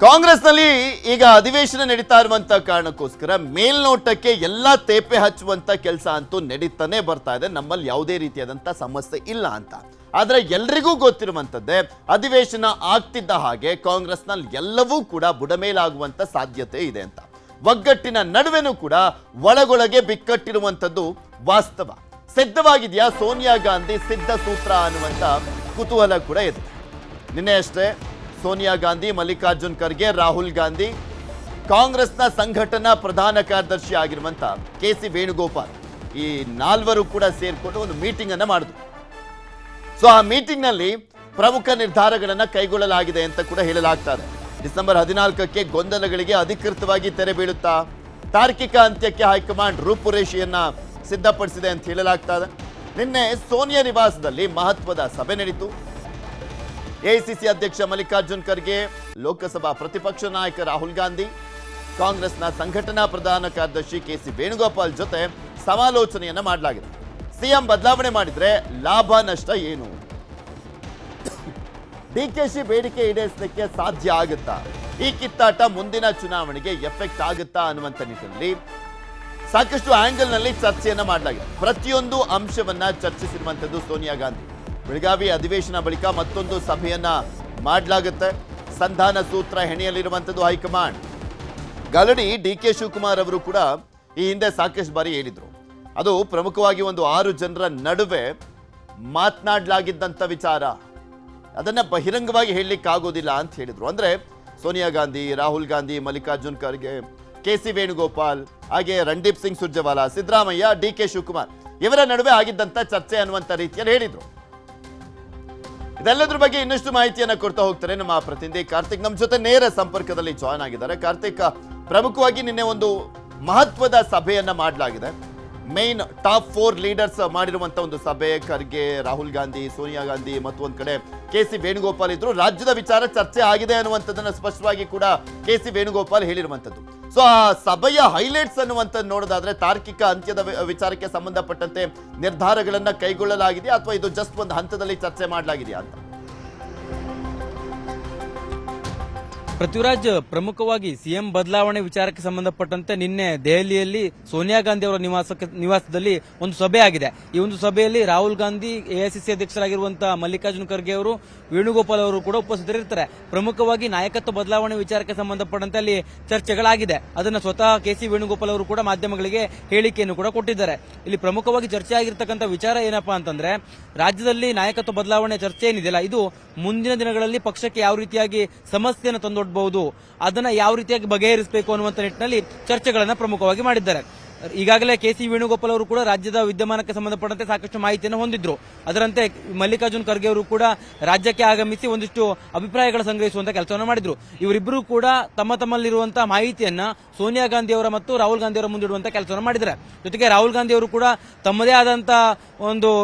ಕಾಂಗ್ರೆಸ್ನಲ್ಲಿ ಈಗ ಅಧಿವೇಶನ ನಡೀತಾ ಇರುವಂತ ಕಾರಣಕ್ಕೋಸ್ಕರ ಮೇಲ್ನೋಟಕ್ಕೆ ಎಲ್ಲಾ ತೇಪೆ ಹಚ್ಚುವಂತ ಕೆಲಸ ಅಂತೂ ನಡೀತಾನೆ ಬರ್ತಾ ಇದೆ. ನಮ್ಮಲ್ಲಿ ಯಾವುದೇ ರೀತಿಯಾದಂತ ಸಮಸ್ಯೆ ಇಲ್ಲ ಅಂತ. ಆದ್ರೆ ಎಲ್ರಿಗೂ ಗೊತ್ತಿರುವಂತದ್ದೇ ಅಧಿವೇಶನ ಆಗ್ತಿದ್ದ ಹಾಗೆ ಕಾಂಗ್ರೆಸ್ನಲ್ಲಿ ಎಲ್ಲವೂ ಕೂಡ ಬುಡಮೇಲಾಗುವಂತ ಸಾಧ್ಯತೆ ಇದೆ ಅಂತ. ಒಗ್ಗಟ್ಟಿನ ನಡುವೆನೂ ಕೂಡ ಒಳಗೊಳಗೆ ಬಿಕ್ಕಟ್ಟಿರುವಂತದ್ದು ವಾಸ್ತವ. ಸಿದ್ಧವಾಗಿದೆಯಾ ಸೋನಿಯಾ ಗಾಂಧಿ ಸಿದ್ಧ ಸೂತ್ರ ಅನ್ನುವಂತ ಕುತೂಹಲ ಕೂಡ ಇದೆ. ನಿನ್ನೆ ಅಷ್ಟೇ ಸೋನಿಯಾ ಗಾಂಧಿ, ಮಲ್ಲಿಕಾರ್ಜುನ್ ಖರ್ಗೆ, ರಾಹುಲ್ ಗಾಂಧಿ, ಕಾಂಗ್ರೆಸ್ನ ಸಂಘಟನಾ ಪ್ರಧಾನ ಕಾರ್ಯದರ್ಶಿ ಆಗಿರುವಂತ ಕೆ.ಸಿ. ವೇಣುಗೋಪಾಲ್ ಈ ನಾಲ್ವರು ಕೂಡ ಸೇರ್ಕೊಂಡು ಒಂದು ಮೀಟಿಂಗ್ ಅನ್ನ ಮಾಡಿದ್ರು. ಸೊ ಆ ಮೀಟಿಂಗ್ ನಲ್ಲಿ ಪ್ರಮುಖ ನಿರ್ಧಾರಗಳನ್ನ ಕೈಗೊಳ್ಳಲಾಗಿದೆ ಅಂತ ಕೂಡ ಹೇಳಲಾಗ್ತಾರೆ. ಡಿಸೆಂಬರ್ 14ಕ್ಕೆ ಗೊಂದಲಗಳಿಗೆ ಅಧಿಕೃತವಾಗಿ ತೆರೆ ಬೀಳುತ್ತಾ ತಾರ್ಕಿಕ ಅಂತ್ಯಕ್ಕೆ ಹೈಕಮಾಂಡ್ ರೂಪುರೇಷೆಯನ್ನ ಸಿದ್ಧಪಡಿಸಿದೆ ಅಂತ ಹೇಳಲಾಗ್ತಾ ಇದೆ. ನಿನ್ನೆ ಸೋನಿಯಾ ನಿವಾಸದಲ್ಲಿ ಮಹತ್ವದ ಸಭೆ ನಡೆಯಿತು. ಎಐಸಿಸಿ ಅಧ್ಯಕ್ಷ ಮಲ್ಲಿಕಾರ್ಜುನ್ ಖರ್ಗೆ, ಲೋಕಸಭಾ ಪ್ರತಿಪಕ್ಷ ನಾಯಕ ರಾಹುಲ್ ಗಾಂಧಿ, ಕಾಂಗ್ರೆಸ್ನ ಸಂಘಟನಾ ಪ್ರಧಾನ ಕಾರ್ಯದರ್ಶಿ ಕೆ.ಸಿ. ವೇಣುಗೋಪಾಲ್ ಜೊತೆ ಸಮಾಲೋಚನೆಯನ್ನ ಮಾಡಲಾಗಿದೆ. ಸಿಎಂ ಬದಲಾವಣೆ ಮಾಡಿದ್ರೆ ಲಾಭ ನಷ್ಟ ಏನು, ಡಿಕೆಶಿ ಬೇಡಿಕೆ ಈಡೇರಿಸಲಿಕ್ಕೆ ಸಾಧ್ಯ ಆಗುತ್ತಾ, ಈ ಕಿತ್ತಾಟ ಮುಂದಿನ ಚುನಾವಣೆಗೆ ಎಫೆಕ್ಟ್ ಆಗುತ್ತಾ ಅನ್ನುವಂಥ ನಿಟ್ಟಿನಲ್ಲಿ ಸಾಕಷ್ಟು ಆಂಗಲ್ ನಲ್ಲಿ ಚರ್ಚೆಯನ್ನ ಮಾಡಲಾಗಿದೆ. ಪ್ರತಿಯೊಂದು ಅಂಶವನ್ನ ಚರ್ಚಿಸಿರುವಂತದ್ದು ಸೋನಿಯಾ ಗಾಂಧಿ. ಬೆಳಗಾವಿ ಅಧಿವೇಶನ ಬಳಿಕ ಮತ್ತೊಂದು ಸಭೆಯನ್ನ ಮಾಡಲಾಗುತ್ತೆ. ಸಂಧಾನ ಸೂತ್ರ ಹೆಣೆಯಲ್ಲಿರುವಂತದ್ದು ಹೈಕಮಾಂಡ್. ಗಾಲಡಿ ಡಿ.ಕೆ. ಶಿವಕುಮಾರ್ ಅವರು ಕೂಡ ಈ ಹಿಂದೆ ಸಾಕಷ್ಟು ಬಾರಿ ಹೇಳಿದ್ರು. ಅದು ಪ್ರಮುಖವಾಗಿ ಒಂದು 6 ಜನರ ನಡುವೆ ಮಾತನಾಡಲಾಗಿದ್ದಂಥ ವಿಚಾರ, ಅದನ್ನ ಬಹಿರಂಗವಾಗಿ ಹೇಳಲಿಕ್ಕೆ ಆಗೋದಿಲ್ಲ ಅಂತ ಹೇಳಿದ್ರು. ಅಂದ್ರೆ ಸೋನಿಯಾ ಗಾಂಧಿ, ರಾಹುಲ್ ಗಾಂಧಿ, ಮಲ್ಲಿಕಾರ್ಜುನ್ ಖರ್ಗೆ, ಕೆ.ಸಿ. ವೇಣುಗೋಪಾಲ್, ಹಾಗೆ ರಣದೀಪ್ ಸಿಂಗ್ ಸುರ್ಜೇವಾಲಾ, ಸಿದ್ದರಾಮಯ್ಯ, ಡಿ.ಕೆ. ಶಿವಕುಮಾರ್ ಇವರ ನಡುವೆ ಆಗಿದ್ದಂಥ ಚರ್ಚೆ ಅನ್ನುವಂಥ ರೀತಿಯಲ್ಲಿ ಹೇಳಿದ್ರು. ಇದೆಲ್ಲದ್ರ ಬಗ್ಗೆ ಇನ್ನಷ್ಟು ಮಾಹಿತಿಯನ್ನ ಕೊಡ್ತಾ ಹೋಗ್ತಾರೆ ನಮ್ಮ ಪ್ರತಿನಿಧಿ ಕಾರ್ತಿಕ್. ನಮ್ಮ ಜೊತೆ ನೇರ ಸಂಪರ್ಕದಲ್ಲಿ ಜಾಯ್ನ್ ಆಗಿದ್ದಾರೆ. ಕಾರ್ತಿಕ್, ಪ್ರಮುಖವಾಗಿ ನಿನ್ನೆ ಒಂದು ಮಹತ್ವದ ಸಭೆಯನ್ನ ಮಾಡಲಾಗಿದೆ. ಮೈನ್ ಟಾಪ್ 4 ಲೀಡರ್ಸ್ ಮಾಡಿರುವಂತ ಒಂದು ಸಭೆ. ಖರ್ಗೆ, ರಾಹುಲ್ ಗಾಂಧಿ, ಸೋನಿಯಾ ಗಾಂಧಿ ಮತ್ತು ಒಂದ್ ಕಡೆ ಕೆ.ಸಿ. ವೇಣುಗೋಪಾಲ್ ಇದ್ರು. ರಾಜ್ಯದ ವಿಚಾರ ಚರ್ಚೆ ಆಗಿದೆ ಅನ್ನುವಂಥದ್ದನ್ನ ಸ್ಪಷ್ಟವಾಗಿ ಕೂಡ ಕೆ.ಸಿ. ವೇಣುಗೋಪಾಲ್ ಹೇಳಿರುವಂತದ್ದು. ಸೊ ಆ ಸಭೆಯ ಹೈಲೈಟ್ಸ್ ಅನ್ನುವಂಥದ್ದು ನೋಡೋದಾದ್ರೆ ತಾರ್ಕಿಕ ಅಂತ್ಯದ ವಿಚಾರಕ್ಕೆ ಸಂಬಂಧಪಟ್ಟಂತೆ ನಿರ್ಧಾರಗಳನ್ನ ಕೈಗೊಳ್ಳಲಾಗಿದೆಯಾ ಅಥವಾ ಇದು ಜಸ್ಟ್ ಒಂದು ಹಂತದಲ್ಲಿ ಚರ್ಚೆ ಮಾಡಲಾಗಿದೆಯಾ ಅಂತ? ಪೃಥ್ವಿರಾಜ್, ಪ್ರಮುಖವಾಗಿ ಸಿಎಂ ಬದಲಾವಣೆ ವಿಚಾರಕ್ಕೆ ಸಂಬಂಧಪಟ್ಟಂತೆ ನಿನ್ನೆ ದೆಹಲಿಯಲ್ಲಿ ಸೋನಿಯಾ ಗಾಂಧಿ ಅವರ ನಿವಾಸದಲ್ಲಿ ಒಂದು ಸಭೆ ಆಗಿದೆ. ಈ ಒಂದು ಸಭೆಯಲ್ಲಿ ರಾಹುಲ್ ಗಾಂಧಿ, ಎಐಸಿಸಿ ಅಧ್ಯಕ್ಷರಾಗಿರುವಂತಹ ಮಲ್ಲಿಕಾರ್ಜುನ್ ಖರ್ಗೆ ಅವರು, ವೇಣುಗೋಪಾಲ್ ಅವರು ಕೂಡ ಉಪಸ್ಥಿತರಿರ್ತಾರೆ. ಪ್ರಮುಖವಾಗಿ ನಾಯಕತ್ವ ಬದಲಾವಣೆ ವಿಚಾರಕ್ಕೆ ಸಂಬಂಧಪಟ್ಟಂತೆ ಅಲ್ಲಿ ಚರ್ಚೆಗಳಾಗಿದೆ. ಅದನ್ನು ಸ್ವತಃ ಕೆ.ಸಿ. ವೇಣುಗೋಪಾಲ್ ಅವರು ಕೂಡ ಮಾಧ್ಯಮಗಳಿಗೆ ಹೇಳಿಕೆಯನ್ನು ಕೂಡ ಕೊಟ್ಟಿದ್ದಾರೆ. ಇಲ್ಲಿ ಪ್ರಮುಖವಾಗಿ ಚರ್ಚೆ ಆಗಿರ್ತಕ್ಕಂಥ ವಿಚಾರ ಏನಪ್ಪಾ ಅಂತಂದ್ರೆ, ರಾಜ್ಯದಲ್ಲಿ ನಾಯಕತ್ವ ಬದಲಾವಣೆ ಚರ್ಚೆ ಏನಿದೆಯಲ್ಲ, ಇದು ಮುಂದಿನ ದಿನಗಳಲ್ಲಿ ಪಕ್ಷಕ್ಕೆ ಯಾವ ರೀತಿಯಾಗಿ ಸಮಸ್ಯೆಯನ್ನು ತಂದೊಡ್ಡಬಹುದು, ಅದನ್ನ ಯಾವ ರೀತಿಯಾಗಿ ಬಗೆಹರಿಸಬೇಕು ಅನ್ನುವಂಥ ನಿಟ್ಟಿನಲ್ಲಿ ಚರ್ಚೆಗಳನ್ನು ಪ್ರಮುಖವಾಗಿ ಮಾಡಿದ್ದಾರೆ. ಈಗಾಗಲೇ ಕೆ.ಸಿ. ವೇಣುಗೋಪಾಲ್ ಅವರು ಕೂಡ ರಾಜ್ಯದ ವಿದ್ಯಮಾನಕ್ಕೆ ಸಂಬಂಧಪಟ್ಟಂತೆ ಸಾಕಷ್ಟು ಮಾಹಿತಿಯನ್ನು ಹೊಂದಿದ್ರು. ಅದರಂತೆ ಮಲ್ಲಿಕಾರ್ಜುನ್ ಖರ್ಗೆ ಅವರು ಕೂಡ ರಾಜ್ಯಕ್ಕೆ ಆಗಮಿಸಿ ಒಂದಿಷ್ಟು ಅಭಿಪ್ರಾಯಗಳ ಸಂಗ್ರಹಿಸುವಂತ ಕೆಲಸವನ್ನು ಮಾಡಿದ್ರು. ಇವರಿಬ್ಬರು ಕೂಡ ತಮ್ಮಲ್ಲಿರುವಂತಹ ಮಾಹಿತಿಯನ್ನ ಸೋನಿಯಾ ಗಾಂಧಿ ಅವರ ಮತ್ತು ರಾಹುಲ್ ಗಾಂಧಿ ಅವರ ಮುಂದಿಡುವಂತ ಕೆಲಸವನ್ನು ಮಾಡಿದ್ದಾರೆ. ಜೊತೆಗೆ ರಾಹುಲ್ ಗಾಂಧಿ ಅವರು ಕೂಡ ತಮ್ಮದೇ ಆದಂತಹ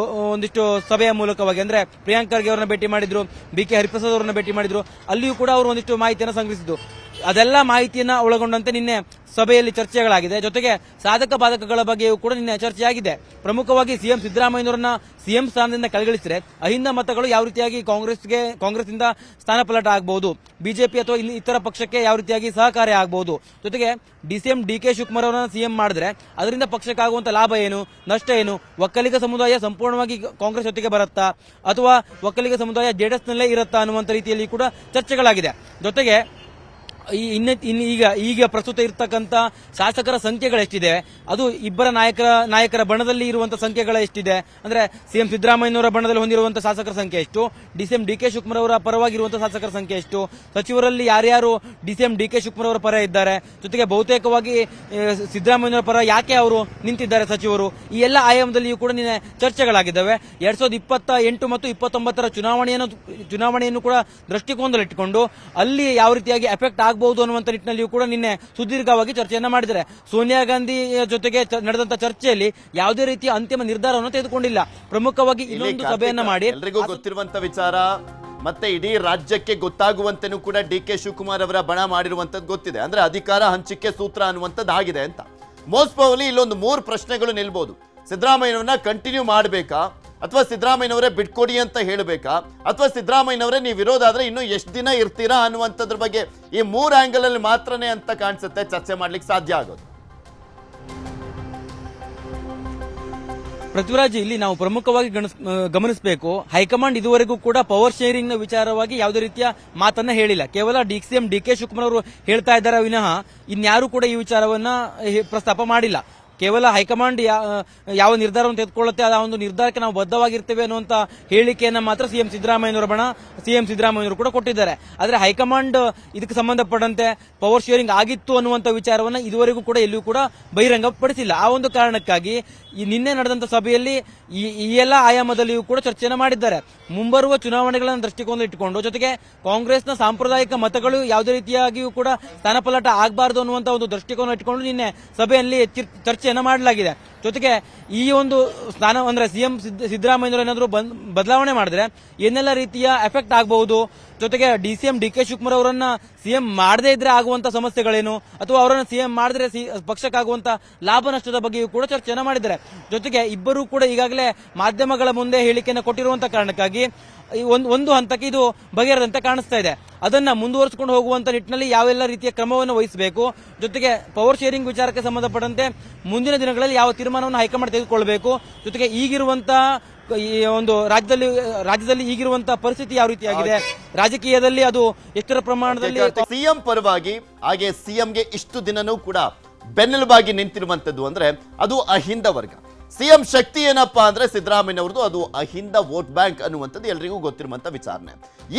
ಒಂದಿಷ್ಟು ಸಭೆಯ ಮೂಲಕವಾಗಿ, ಅಂದ್ರೆ ಪ್ರಿಯಾಂಕ್ ಖರ್ಗೆ ಅವರನ್ನ ಭೇಟಿ ಮಾಡಿದ್ರು, ಬಿ.ಕೆ. ಹರಿಪ್ರಸಾದ್ ಅವರನ್ನ ಭೇಟಿ ಮಾಡಿದ್ರು. ಅಲ್ಲಿಯೂ ಕೂಡ ಅವರು ಒಂದಿಷ್ಟು ಮಾಹಿತಿಯನ್ನು ಸಂಗ್ರಹಿಸಿದ್ರು. ಅದೆಲ್ಲ ಮಾಹಿತಿಯನ್ನ ಒಳಗೊಂಡಂತೆ ನಿನ್ನೆ ಸಭೆಯಲ್ಲಿ ಚರ್ಚೆಗಳಾಗಿದೆ. ಜೊತೆಗೆ ಸಾಧಕ ಬಾಧಕಗಳ ಬಗ್ಗೆಯೂ ಕೂಡ ನಿನ್ನೆ ಚರ್ಚೆಯಾಗಿದೆ. ಪ್ರಮುಖವಾಗಿ ಸಿಎಂ ಸಿದ್ದರಾಮಯ್ಯನವರನ್ನ ಸಿಎಂ ಸ್ಥಾನದಿಂದ ಕೆಳಗಿಳಿಸಿದ್ರೆ ಅಹಿಂದ ಮತಗಳು ಯಾವ ರೀತಿಯಾಗಿ ಕಾಂಗ್ರೆಸ್ನಿಂದ ಸ್ಥಾನಪಲ್ಲಟ ಆಗಬಹುದು, ಬಿಜೆಪಿ ಅಥವಾ ಇತರ ಪಕ್ಷಕ್ಕೆ ಯಾವ ರೀತಿಯಾಗಿ ಸಹಕಾರಿ ಆಗಬಹುದು, ಜೊತೆಗೆ ಸಿಎಂ ಡಿ.ಕೆ. ಶಿವಕುಮಾರ್ ಅವರನ್ನ ಸಿಎಂ ಮಾಡಿದ್ರೆ ಅದರಿಂದ ಪಕ್ಷಕ್ಕೆ ಆಗುವಂತ ಲಾಭ ಏನು, ನಷ್ಟ ಏನು, ಒಕ್ಕಲಿಗ ಸಮುದಾಯ ಸಂಪೂರ್ಣವಾಗಿ ಕಾಂಗ್ರೆಸ್ ಜೊತೆಗೆ ಬರುತ್ತಾ ಅಥವಾ ಒಕ್ಕಲಿಗ ಸಮುದಾಯ ಜೆಡಿಎಸ್ ನಲ್ಲೇ ಇರುತ್ತಾ ಅನ್ನುವಂತ ರೀತಿಯಲ್ಲಿ ಕೂಡ ಚರ್ಚೆಗಳಾಗಿದೆ. ಜೊತೆಗೆ ಈಗ ಪ್ರಸ್ತುತ ಇರತಕ್ಕಂತ ಶಾಸಕರ ಸಂಖ್ಯೆಗಳು ಎಷ್ಟಿದೆ, ಅದು ಇಬ್ಬರ ನಾಯಕರ ಬಣದಲ್ಲಿ ಇರುವಂತಹ ಸಂಖ್ಯೆಗಳು ಎಷ್ಟಿದೆ, ಅಂದ್ರೆ ಸಿಎಂ ಸಿದ್ದರಾಮಯ್ಯನವರ ಬಣದಲ್ಲಿ ಹೊಂದಿರುವಂತಹ ಶಾಸಕರ ಸಂಖ್ಯೆ ಎಷ್ಟು, ಸಿಎಂ ಡಿ.ಕೆ. ಶಿವಕುಮಾರ್ ಅವರ ಪರವಾಗಿರುವಂತಹ ಶಾಸಕರ ಸಂಖ್ಯೆ ಎಷ್ಟು, ಸಚಿವರಲ್ಲಿ ಯಾರ್ಯಾರು ಸಿಎಂ ಡಿ.ಕೆ. ಶಿವಕುಮಾರ್ ಅವರ ಪರ ಇದ್ದಾರೆ, ಜೊತೆಗೆ ಬಹುತೇಕವಾಗಿ ಸಿದ್ದರಾಮಯ್ಯನವರ ಪರ ಯಾಕೆ ಅವರು ನಿಂತಿದ್ದಾರೆ ಸಚಿವರು, ಈ ಎಲ್ಲ ಆಯಾಮದಲ್ಲಿಯೂ ಕೂಡ ನಿನ್ನೆ ಚರ್ಚೆಗಳಾಗಿದ್ದಾವೆ. 2028 ಮತ್ತು 2029 ಚುನಾವಣೆಯನ್ನು ಕೂಡ ದೃಷ್ಟಿಕೋನದಲ್ಲಿಟ್ಟುಕೊಂಡು ಅಲ್ಲಿ ಯಾವ ರೀತಿಯಾಗಿ ಎಫೆಕ್ಟ್ ಆಗಬಹುದು ಅನ್ನುವಂತ ನಿಟ್ಟಿನಲ್ಲಿಯೂ ಕೂಡ ನಿನ್ನೆ ಸುದೀರ್ಘವಾಗಿ ಚರ್ಚೆಯನ್ನ ಮಾಡಿದ್ದಾರೆ. ಸೋನಿಯಾ ಗಾಂಧಿ ಜೊತೆಗೆ ನಡೆದಂತ ಚರ್ಚೆಯಲ್ಲಿ ಯಾವುದೇ ರೀತಿಯ ಅಂತಿಮ ನಿರ್ಧಾರವನ್ನು ತೆಗೆದುಕೊಂಡಿಲ್ಲ. ಪ್ರಮುಖವಾಗಿ ಇನ್ನೊಂದು ಸಭೆಯನ್ನ ಮಾಡಿ ಎಲ್ರಿಗೂ ಗೊತ್ತಿರುವಂತ ವಿಚಾರ, ಮತ್ತೆ ಇಡೀ ರಾಜ್ಯಕ್ಕೆ ಗೊತ್ತಾಗುವಂತೆನೂ ಕೂಡ ಡಿ.ಕೆ. ಶಿವಕುಮಾರ್ ಅವರ ಬಣ ಮಾಡಿರುವಂತದ್ದು ಗೊತ್ತಿದೆ. ಅಂದ್ರೆ ಅಧಿಕಾರ ಹಂಚಿಕೆ ಸೂತ್ರ ಅನ್ನುವಂಥದ್ದು ಆಗಿದೆ ಅಂತ. ಮೋಸ್ಟ್ ಪ್ರಾಬಬ್ಲಿ ಇಲ್ಲೊಂದು 3 ಪ್ರಶ್ನೆಗಳು ನಿಲ್ಬಹುದು. ಸಿದ್ದರಾಮಯ್ಯನವನ್ನ ಕಂಟಿನ್ಯೂ ಮಾಡಬೇಕಾ ಅಥವಾ ಸಿದ್ದರಾಮಯ್ಯನವರೇ ಬಿಟ್ಕೊಡಿ ಅಂತ ಹೇಳಬೇಕಾ, ಅಥವಾ ಸಿದ್ದರಾಮಯ್ಯನವರೇ ನೀವು ವಿರೋಧ ಆದ್ರೆ ಇನ್ನು ಎಷ್ಟು ದಿನ ಇರ್ತೀರಾ ಅನ್ನುವಂಥದ್ರ ಬಗ್ಗೆ ಈ 3 ಆಂಗಲ್ ಅಲ್ಲಿ ಮಾತ್ರನೇ ಅಂತ ಕಾಣಿಸುತ್ತೆ ಚರ್ಚೆ ಮಾಡ್ಲಿಕ್ಕೆ ಸಾಧ್ಯ ಆಗೋದು. ಪೃಥ್ವಿರಾಜ್, ಇಲ್ಲಿ ನಾವು ಪ್ರಮುಖವಾಗಿ ಗಮನಿಸಬೇಕು, ಹೈಕಮಾಂಡ್ ಇದುವರೆಗೂ ಕೂಡ ಪವರ್ ಶೇರಿಂಗ್ ನ ವಿಚಾರವಾಗಿ ಯಾವುದೇ ರೀತಿಯ ಮಾತನ್ನ ಹೇಳಿಲ್ಲ. ಕೇವಲ ಸಿಎಂ ಡಿ.ಕೆ. ಶಿವಕುಮಾರ್ ಅವರು ಹೇಳ್ತಾ ಇದ್ದಾರೆ ವಿನಃ ಇನ್ಯಾರು ಕೂಡ ಈ ವಿಚಾರವನ್ನ ಪ್ರಸ್ತಾಪ ಮಾಡಿಲ್ಲ. ಕೇವಲ ಹೈಕಮಾಂಡ್ ಯಾವ ನಿರ್ಧಾರವನ್ನು ತೆಗೆದುಕೊಳ್ಳುತ್ತೆ ಆ ಒಂದು ನಿರ್ಧಾರಕ್ಕೆ ನಾವು ಬದ್ಧವಾಗಿರ್ತೇವೆ ಅನ್ನುವಂತ ಹೇಳಿಕೆಯನ್ನ ಮಾತ್ರ ಸಿಎಂ ಸಿದ್ದರಾಮಯ್ಯನವರು ಕೂಡ ಕೊಟ್ಟಿದ್ದಾರೆ. ಆದ್ರೆ ಹೈಕಮಾಂಡ್ ಇದಕ್ಕೆ ಸಂಬಂಧಪಟ್ಟಂತೆ ಪವರ್ ಶೇರಿಂಗ್ ಆಗಿತ್ತು ಅನ್ನುವಂತ ವಿಚಾರವನ್ನ ಇದುವರೆಗೂ ಕೂಡ ಎಲ್ಲಿಯೂ ಕೂಡ ಬಹಿರಂಗಪಡಿಸಿಲ್ಲ. ಆ ಒಂದು ಕಾರಣಕ್ಕಾಗಿ ಈ ನಿನ್ನೆ ನಡೆದಂತ ಸಭೆಯಲ್ಲಿ ಈ ಎಲ್ಲ ಆಯಾಮದಲ್ಲಿಯೂ ಕೂಡ ಚರ್ಚೆಯನ್ನು ಮಾಡಿದ್ದಾರೆ. ಮುಂಬರುವ ಚುನಾವಣೆಗಳನ್ನು ದೃಷ್ಟಿಕೋನ ಇಟ್ಟುಕೊಂಡು, ಜೊತೆಗೆ ಕಾಂಗ್ರೆಸ್ನ ಸಾಂಪ್ರದಾಯಿಕ ಮತಗಳು ಯಾವುದೇ ರೀತಿಯಾಗಿಯೂ ಕೂಡ ಸ್ಥಾನಪಲ್ಲಟ ಆಗಬಾರದು ಅನ್ನುವಂತ ಒಂದು ದೃಷ್ಟಿಕೋನ ಇಟ್ಟುಕೊಂಡು ನಿನ್ನೆ ಸಭೆಯಲ್ಲಿ ಚರ್ಚೆಯನ್ನು ಮಾಡಲಾಗಿದೆ. ಜೊತೆಗೆ ಈ ಒಂದು ಸ್ಥಾನ ಅಂದ್ರೆ ಸಿಎಂ ಸಿದ್ದರಾಮಯ್ಯನವರು ಏನಾದರೂ ಬದಲಾವಣೆ ಮಾಡಿದ್ರೆ ಏನೆಲ್ಲ ರೀತಿಯ ಎಫೆಕ್ಟ್ ಆಗಬಹುದು, ಜೊತೆಗೆ ಸಿಎಂ ಡಿ.ಕೆ. ಶಿವಕುಮಾರ್ ಅವರನ್ನ ಸಿಎಂ ಮಾಡದೇ ಇದ್ರೆ ಆಗುವಂತ ಸಮಸ್ಯೆಗಳೇನು, ಅಥವಾ ಅವರನ್ನ ಸಿಎಂ ಮಾಡಿದ್ರೆ ಪಕ್ಷಕ್ಕಾಗುವಂತ ಲಾಭ ನಷ್ಟದ ಬಗ್ಗೆಯೂ ಕೂಡ ಚರ್ಚೆಯನ್ನು ಮಾಡಿದ್ದಾರೆ. ಜೊತೆಗೆ ಇಬ್ಬರೂ ಕೂಡ ಈಗಾಗಲೇ ಮಾಧ್ಯಮಗಳ ಮುಂದೆ ಹೇಳಿಕೆಯನ್ನು ಕೊಟ್ಟಿರುವಂತ ಕಾರಣಕ್ಕಾಗಿ ಒಂದು ಹಂತಕ್ಕೆ ಇದು ಬಗೆಹರದಂತೆ ಕಾಣಿಸ್ತಾ ಇದೆ. ಅದನ್ನ ಮುಂದುವರಿಸಿಕೊಂಡು ಹೋಗುವಂತ ನಿಟ್ಟಿನಲ್ಲಿ ಯಾವೆಲ್ಲ ರೀತಿಯ ಕ್ರಮವನ್ನು ವಹಿಸಬೇಕು, ಜೊತೆಗೆ ಪವರ್ ಶೇರಿಂಗ್ ವಿಚಾರಕ್ಕೆ ಸಂಬಂಧಪಟ್ಟಂತೆ ಮುಂದಿನ ದಿನಗಳಲ್ಲಿ ಯಾವ ತೀರ್ಮಾನವನ್ನು ಹೈಕಮಾಂಡ್ ತೆಗೆದುಕೊಳ್ಳಬೇಕು, ಜೊತೆಗೆ ಈಗಿರುವಂತಹ ಈ ಒಂದು ರಾಜ್ಯದಲ್ಲಿ ಈಗಿರುವಂತಹ ಪರಿಸ್ಥಿತಿ ಯಾವ ರೀತಿಯಾಗಿದೆ, ರಾಜಕೀಯದಲ್ಲಿ ಅದು ಎಷ್ಟರ ಪ್ರಮಾಣದಲ್ಲಿ ಸಿಎಂ ಪರವಾಗಿ ಹಾಗೆ ಸಿಎಂಗೆ ಇಷ್ಟು ದಿನನೂ ಕೂಡ ಬೆನ್ನೆಲುಬಾಗಿ ನಿಂತಿರುವಂತದ್ದು ಅಂದ್ರೆ ಅದು ಅಹಿಂದ ವರ್ಗ. ಸಿಎಂ ಶಕ್ತಿ ಏನಪ್ಪಾ ಅಂದ್ರೆ ಸಿದ್ದರಾಮಯ್ಯನವ್ರದ್ದು ಅದು ಅಹಿಂದ ವೋಟ್ ಬ್ಯಾಂಕ್ ಅನ್ನುವಂಥದ್ದು ಎಲ್ರಿಗೂ ಗೊತ್ತಿರುವಂತ ವಿಚಾರಣೆ.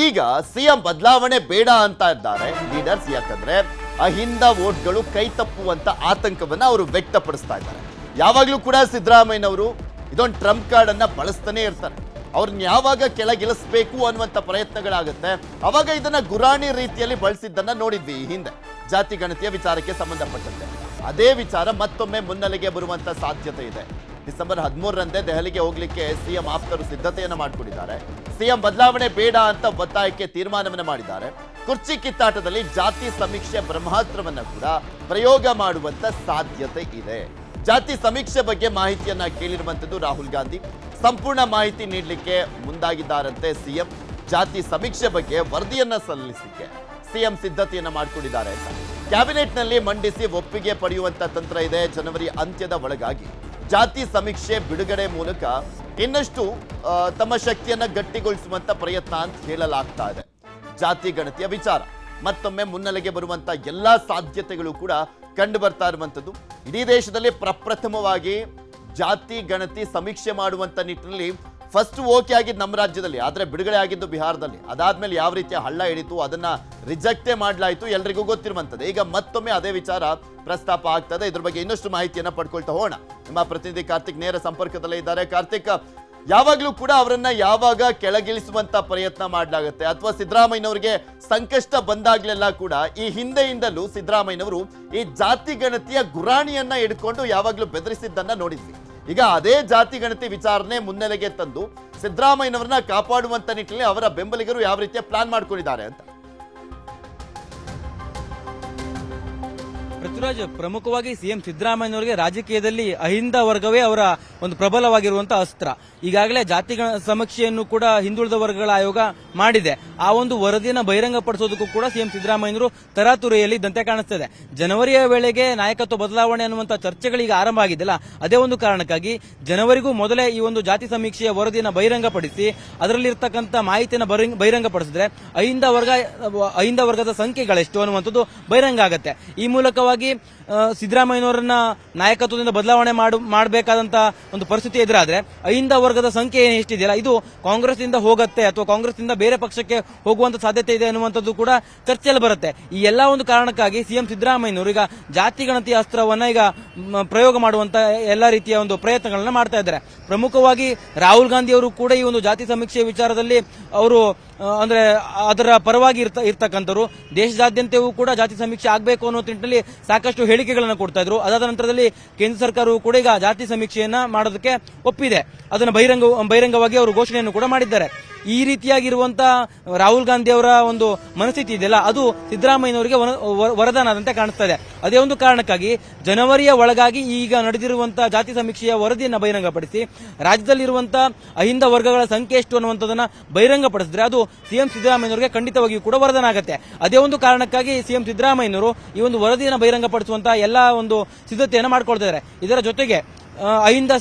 ಈಗ ಸಿಎಂ ಬದಲಾವಣೆ ಬೇಡ ಅಂತ ಇದ್ದಾರೆ ಲೀಡರ್ಸ್, ಯಾಕಂದ್ರೆ ಅಹಿಂದ ವೋಟ್ಗಳು ಕೈ ತಪ್ಪುವಂತ ಆತಂಕವನ್ನ ಅವರು ವ್ಯಕ್ತಪಡಿಸ್ತಾ ಇದ್ದಾರೆ. ಯಾವಾಗ್ಲೂ ಕೂಡ ಸಿದ್ದರಾಮಯ್ಯನವರು ಇದೊಂದು ಟ್ರಂಪ್ ಕಾರ್ಡ್ ಅನ್ನ ಬಳಸ್ತಾನೆ ಇರ್ತಾರೆ. ಅವ್ರನ್ನ ಯಾವಾಗ ಕೆಳಗಿಳಿಸ್ಬೇಕು ಅನ್ನುವಂತ ಪ್ರಯತ್ನಗಳಾಗುತ್ತೆ, ಅವಾಗ ಇದನ್ನ ಗುರಾಣಿ ರೀತಿಯಲ್ಲಿ ಬಳಸಿದ್ದನ್ನ ನೋಡಿದ್ವಿ ಈ ಹಿಂದೆ ಜಾತಿ ಗಣತಿಯ ವಿಚಾರಕ್ಕೆ ಸಂಬಂಧಪಟ್ಟಂತೆ. ಅದೇ ವಿಚಾರ ಮತ್ತೊಮ್ಮೆ ಮುನ್ನೆಲೆಗೆ ಬರುವಂತ ಸಾಧ್ಯತೆ ಇದೆ. ಡಿಸೆಂಬರ್ 13ರಂದೇ ದೆಹಲಿಗೆ ಹೋಗ್ಲಿಕ್ಕೆ ಸಿಎಂ ಆಪ್ತರು ಸಿದ್ಧತೆಯನ್ನು ಮಾಡಿಕೊಂಡಿದ್ದಾರೆ. ಸಿಎಂ ಬದಲಾವಣೆ ಬೇಡ ಅಂತ ಒತ್ತಾಯಕ್ಕೆ ತೀರ್ಮಾನವನ್ನು ಮಾಡಿದ್ದಾರೆ. ಕುರ್ಚಿ ಕಿತ್ತಾಟದಲ್ಲಿ ಜಾತಿ ಸಮೀಕ್ಷೆ ಬ್ರಹ್ಮಾಸ್ತ್ರವನ್ನ ಕೂಡ ಪ್ರಯೋಗ ಮಾಡುವಂತ ಸಾಧ್ಯತೆ ಇದೆ. ಜಾತಿ ಸಮೀಕ್ಷೆ ಬಗ್ಗೆ ಮಾಹಿತಿಯನ್ನ ಕೇಳಿರುವಂತದ್ದು ರಾಹುಲ್ ಗಾಂಧಿ. ಸಂಪೂರ್ಣ ಮಾಹಿತಿ ನೀಡಲಿಕ್ಕೆ ಮುಂದಾಗಿದ್ದಾರಂತೆ ಸಿಎಂ. ಜಾತಿ ಸಮೀಕ್ಷೆ ಬಗ್ಗೆ ವರದಿಯನ್ನ ಸಲ್ಲಿಸಲಿಕ್ಕೆ ಸಿಎಂ ಸಿದ್ಧತೆಯನ್ನ ಮಾಡಿಕೊಂಡಿದ್ದಾರೆ ಅಂತ ಕ್ಯಾಬಿನೆಟ್ ನಲ್ಲಿ ಮಂಡಿಸಿ ಒಪ್ಪಿಗೆ ಪಡೆಯುವಂತ ತಂತ್ರ ಇದೆ. ಜನವರಿ ಅಂತ್ಯದ ಒಳಗಾಗಿ ಜಾತಿ ಸಮೀಕ್ಷೆ ಬಿಡುಗಡೆ ಮೂಲಕ ಇನ್ನಷ್ಟು ತಮ್ಮ ಶಕ್ತಿಯನ್ನ ಗಟ್ಟಿಗೊಳಿಸುವಂತ ಪ್ರಯತ್ನ ಅಂತ ಹೇಳಲಾಗ್ತಾ ಇದೆ. ಜಾತಿ ಗಣತಿಯ ವಿಚಾರ ಮತ್ತೊಮ್ಮೆ ಮುನ್ನೆಲೆಗೆ ಬರುವಂತ ಎಲ್ಲಾ ಸಾಧ್ಯತೆಗಳು ಕೂಡ ಕಂಡು ಬರ್ತಾ ಇರುವಂತದ್ದು. ಇಡೀ ದೇಶದಲ್ಲಿ ಪ್ರಪ್ರಥಮವಾಗಿ ಜಾತಿ ಗಣತಿ ಸಮೀಕ್ಷೆ ಮಾಡುವಂತ ನಿಟ್ಟಿನಲ್ಲಿ ಫಸ್ಟ್ ಓಕೆ ಆಗಿದ್ದು ನಮ್ಮ ರಾಜ್ಯದಲ್ಲಿ, ಆದ್ರೆ ಬಿಡುಗಡೆ ಆಗಿದ್ದು ಬಿಹಾರದಲ್ಲಿ. ಅದಾದ್ಮೇಲೆ ಯಾವ ರೀತಿಯ ಹಳ್ಳ ಹಿಡಿತು, ಅದನ್ನ ರಿಜೆಕ್ಟೇ ಮಾಡಲಾಯಿತು, ಎಲ್ರಿಗೂ ಗೊತ್ತಿರುವಂತದ್ದು. ಈಗ ಮತ್ತೊಮ್ಮೆ ಅದೇ ವಿಚಾರ ಪ್ರಸ್ತಾಪ ಆಗ್ತದೆ. ಇದ್ರ ಬಗ್ಗೆ ಇನ್ನಷ್ಟು ಮಾಹಿತಿಯನ್ನ ಪಡ್ಕೊಳ್ತಾ ಹೋಗೋಣ. ನಿಮ್ಮ ಪ್ರತಿನಿಧಿ ಕಾರ್ತಿಕ್ ನೇರ ಸಂಪರ್ಕದಲ್ಲೇ ಇದ್ದಾರೆ. ಕಾರ್ತಿಕ್, ಯಾವಾಗ್ಲೂ ಕೂಡ ಅವರನ್ನ ಯಾವಾಗ ಕೆಳಗಿಳಿಸುವಂತ ಪ್ರಯತ್ನ ಮಾಡಲಾಗುತ್ತೆ, ಅಥವಾ ಸಿದ್ದರಾಮಯ್ಯನವರಿಗೆ ಸಂಕಷ್ಟ ಬಂದಾಗ್ಲೆಲ್ಲ ಕೂಡ ಈ ಹಿಂದೆಯಿಂದಲೂ ಸಿದ್ದರಾಮಯ್ಯನವರು ಈ ಜಾತಿ ಗಣತಿಯ ಗುರಾಣಿಯನ್ನ ಹಿಡ್ಕೊಂಡು ಯಾವಾಗ್ಲೂ ಬೆದರಿಸಿದ್ದನ್ನ ನೋಡಿದ್ವಿ. ಈಗ ಅದೇ ಜಾತಿ ಗಣತಿ ವಿಚಾರಣೆ ಮುನ್ನೆಲೆಗೆ ತಂದು ಸಿದ್ದರಾಮಯ್ಯನವರನ್ನ ಕಾಪಾಡುವಂತ ನಿಟ್ಟಿನಲ್ಲಿ ಅವರ ಬೆಂಬಲಿಗರು ಯಾವ ರೀತಿಯ ಪ್ಲಾನ್ ಮಾಡ್ಕೊಂಡಿದ್ದಾರೆ ಅಂತ. ಪೃಥ್ವಿರಾಜ್, ಪ್ರಮುಖವಾಗಿ ಸಿಎಂ ಸಿದ್ದರಾಮಯ್ಯನವರಿಗೆ ರಾಜಕೀಯದಲ್ಲಿ ಅಹಿಂದ ವರ್ಗವೇ ಅವರ ಒಂದು ಪ್ರಬಲವಾಗಿರುವಂತಹ ಅಸ್ತ್ರ. ಈಗಾಗಲೇ ಜಾತಿ ಸಮೀಕ್ಷೆಯನ್ನು ಕೂಡ ಹಿಂದುಳಿದ ವರ್ಗಗಳ ಆಯೋಗ ಮಾಡಿದೆ. ಆ ಒಂದು ವರದಿಯನ್ನು ಬಹಿರಂಗಪಡಿಸೋದಕ್ಕೂ ಕೂಡ ಸಿಎಂ ಸಿದ್ದರಾಮಯ್ಯನವರು ತರಾತುರಿಯಲ್ಲಿ ಇದ್ದಂತೆ ಕಾಣಿಸ್ತಿದೆ. ಜನವರಿಯ ವೇಳೆಗೆ ನಾಯಕತ್ವ ಬದಲಾವಣೆ ಅನ್ನುವಂಥ ಚರ್ಚೆಗಳೀಗ ಆರಂಭ ಆಗಿದ್ದಲ್ಲ, ಅದೇ ಒಂದು ಕಾರಣಕ್ಕಾಗಿ ಜನವರಿಗೂ ಮೊದಲೇ ಈ ಒಂದು ಜಾತಿ ಸಮೀಕ್ಷೆಯ ವರದಿಯನ್ನು ಬಹಿರಂಗಪಡಿಸಿ ಅದರಲ್ಲಿರ್ತಕ್ಕಂಥ ಮಾಹಿತಿಯನ್ನು ಬಹಿರಂಗಪಡಿಸಿದ್ರೆ ಅಹಿಂದ ವರ್ಗದ ಸಂಖ್ಯೆಗಳೆಷ್ಟು ಅನ್ನುವಂಥದ್ದು ಬಹಿರಂಗ ಆಗತ್ತೆ. ಈ ಮೂಲಕವಾಗಿ ಸಿದ್ದರಾಮಯ್ಯನವರನ್ನ ನಾಯಕತ್ವದಿಂದ ಬದಲಾವಣೆ ಮಾಡಬೇಕಾದಂತ ಒಂದು ಪರಿಸ್ಥಿತಿ ಎದುರಾದ್ರೆ ಅಹಿಂದ ವರ್ಗದ ಸಂಖ್ಯೆ ಎಷ್ಟಿದೆಯಲ್ಲ ಇದು ಕಾಂಗ್ರೆಸ್ ಇಂದ ಹೋಗುತ್ತೆ ಅಥವಾ ಕಾಂಗ್ರೆಸ್ ಇಂದ ಬೇರೆ ಪಕ್ಷಕ್ಕೆ ಹೋಗುವಂತ ಸಾಧ್ಯತೆ ಇದೆ ಅನ್ನುವಂಥದ್ದು ಕೂಡ ಚರ್ಚೆಯಲ್ಲಿ ಬರುತ್ತೆ. ಈ ಎಲ್ಲಾ ಒಂದು ಕಾರಣಕ್ಕಾಗಿ ಸಿಎಂ ಸಿದ್ದರಾಮಯ್ಯನವರು ಈಗ ಜಾತಿ ಗಣತಿ ಅಸ್ತ್ರವನ್ನ ಈಗ ಪ್ರಯೋಗ ಮಾಡುವಂತ ಎಲ್ಲಾ ರೀತಿಯ ಒಂದು ಪ್ರಯತ್ನಗಳನ್ನ ಮಾಡ್ತಾ ಇದ್ದಾರೆ. ಪ್ರಮುಖವಾಗಿ ರಾಹುಲ್ ಗಾಂಧಿ ಅವರು ಕೂಡ ಈ ಒಂದು ಜಾತಿ ಸಮೀಕ್ಷೆ ವಿಚಾರದಲ್ಲಿ ಅವರು ಅಂದ್ರೆ ಅದರ ಪರವಾಗಿ ಇರ್ತಕ್ಕಂಥವ್ರು. ದೇಶದಾದ್ಯಂತವೂ ಕೂಡ ಜಾತಿ ಸಮೀಕ್ಷೆ ಆಗಬೇಕು ಅನ್ನೋ ನಿಟ್ಟಿನಲ್ಲಿ ಸಾಕಷ್ಟು ಹೇಳಿಕೆಗಳನ್ನು ಕೊಡ್ತಾ ಇದ್ರು. ಅದಾದ ನಂತರದಲ್ಲಿ ಕೇಂದ್ರ ಸರ್ಕಾರವು ಕೂಡ ಈಗ ಜಾತಿ ಸಮೀಕ್ಷೆಯನ್ನ ಮಾಡೋದಕ್ಕೆ ಒಪ್ಪಿದೆ. ಅದನ್ನು ಬಹಿರಂಗವಾಗಿ ಅವರು ಘೋಷಣೆಯನ್ನು ಕೂಡ ಮಾಡಿದ್ದಾರೆ. ಈ ರೀತಿಯಾಗಿರುವಂತ ರಾಹುಲ್ ಗಾಂಧಿ ಅವರ ಒಂದು ಮನಸ್ಥಿತಿ ಇದೆಯಲ್ಲ ಅದು ಸಿದ್ದರಾಮಯ್ಯನವರಿಗೆ ವರದಾನ ಆದಂತೆ ಕಾಣಿಸ್ತಾ ಇದೆ. ಅದೇ ಒಂದು ಕಾರಣಕ್ಕಾಗಿ ಜನವರಿಯ ಒಳಗಾಗಿ ಈಗ ನಡೆದಿರುವಂತಹ ಜಾತಿ ಸಮೀಕ್ಷೆಯ ವರದಿಯನ್ನು ಬಹಿರಂಗಪಡಿಸಿ ರಾಜ್ಯದಲ್ಲಿರುವಂತಹ ಅಹಿಂದ ವರ್ಗಗಳ ಸಂಖ್ಯೆ ಎಷ್ಟು ಅನ್ನುವಂಥದ್ದನ್ನ ಬಹಿರಂಗಪಡಿಸಿದ್ರೆ ಅದು ಸಿಎಂ ಸಿದ್ದರಾಮಯ್ಯನವರಿಗೆ ಖಂಡಿತವಾಗಿಯೂ ಕೂಡ ವರದಾನ ಆಗುತ್ತೆ. ಅದೇ ಒಂದು ಕಾರಣಕ್ಕಾಗಿ ಸಿಎಂ ಸಿದ್ದರಾಮಯ್ಯನವರು ಈ ಒಂದು ವರದಿಯನ್ನು ಬಹಿರಂಗಪಡಿಸುವಂತಹ ಎಲ್ಲಾ ಒಂದು ಸಿದ್ಧತೆಯನ್ನು ಮಾಡ್ಕೊಳ್ತಾ ಇದ್ದಾರೆ. ಇದರ ಜೊತೆಗೆ ಅಹಿಂದ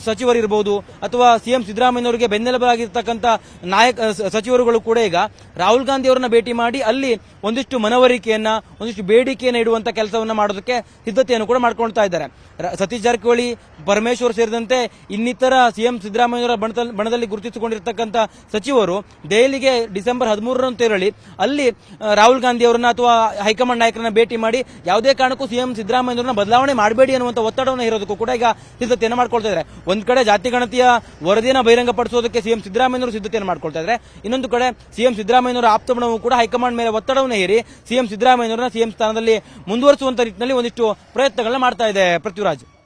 ಸಚಿವರಿರಬಹುದು ಅಥವಾ ಸಿಎಂ ಸಿದ್ದರಾಮಯ್ಯನವರಿಗೆ ಬೆನ್ನೆಲುಬಾಗಿರ್ತಕ್ಕಂಥ ಸಚಿವರುಗಳು ಕೂಡ ಈಗ ರಾಹುಲ್ ಗಾಂಧಿ ಅವರನ್ನ ಭೇಟಿ ಮಾಡಿ ಅಲ್ಲಿ ಒಂದಿಷ್ಟು ಮನವರಿಕೆಯನ್ನ ಒಂದಿಷ್ಟು ಬೇಡಿಕೆಯನ್ನು ಇಡುವಂತ ಕೆಲಸವನ್ನ ಮಾಡೋದಕ್ಕೆ ಸಿದ್ಧತೆಯನ್ನು ಕೂಡ ಮಾಡ್ಕೊಳ್ತಾ ಇದ್ದಾರೆ. ಸತೀಶ್ ಜಾರಕಿಹೊಳಿ, ಪರಮೇಶ್ವರ್ ಸೇರಿದಂತೆ ಇನ್ನಿತರ ಸಿಎಂ ಸಿದ್ದರಾಮಯ್ಯನವರ ಬಣದಲ್ಲಿ ಗುರುತಿಸಿಕೊಂಡಿರ್ತಕ್ಕಂಥ ಸಚಿವರು ದೆಹಲಿಗೆ ಡಿಸೆಂಬರ್ 13ರಂದು ತೆರಳಿ ಅಲ್ಲಿ ರಾಹುಲ್ ಗಾಂಧಿ ಅವರನ್ನ ಅಥವಾ ಹೈಕಮಾಂಡ್ ನಾಯಕರನ್ನ ಭೇಟಿ ಮಾಡಿ ಯಾವುದೇ ಕಾರಣಕ್ಕೂ ಸಿಎಂ ಸಿದ್ದರಾಮಯ್ಯನವರನ್ನ ಬದಲಾವಣೆ ಮಾಡಬೇಡಿ ಅನ್ನುವಂಥ ಒತ್ತಡವನ್ನು ಹೇರೋದಕ್ಕೂ ಕೂಡ ಈಗ ಸಿದ್ಧತೆಯನ್ನು ಮಾಡ್ಕೊಳ್ತಾ ಇದ್ದಾರೆ. ಒಂದ್ ಕಡೆ ಜಾತಿ ಗಣತಿಯ ವರದಿಯನ್ನು ಬಹಿರಂಗಪಡಿಸೋದಕ್ಕೆ ಸಿಎಂ ಸಿದ್ದರಾಮಯ್ಯನವರು ಸಿದ್ಧತೆಯನ್ನು ಮಾಡ್ಕೊಳ್ತಾ ಇದ್ದಾರೆ. ಇನ್ನೊಂದು ಕಡೆ ಸಿಎಂ ಸಿದ್ದರಾಮಯ್ಯನವರ ಆಪ್ತ ಬಣವು ಕೂಡ ಹೈಕಮಾಂಡ್ ಮೇಲೆ ಒತ್ತಡವನ್ನು ಹೇರಿ ಸಿಎಂ ಸಿದ್ದರಾಮಯ್ಯನವರನ್ನ ಸಿಎಂ ಸ್ಥಾನದಲ್ಲಿ ಮುಂದುವರಿಸುವಂತ ನಿಟ್ಟಿನಲ್ಲಿ ಒಂದಿಷ್ಟು ಪ್ರಯತ್ನಗಳನ್ನ ಮಾಡ್ತಾ ಇದೆ. ಪೃಥ್ವಿರಾಜ್.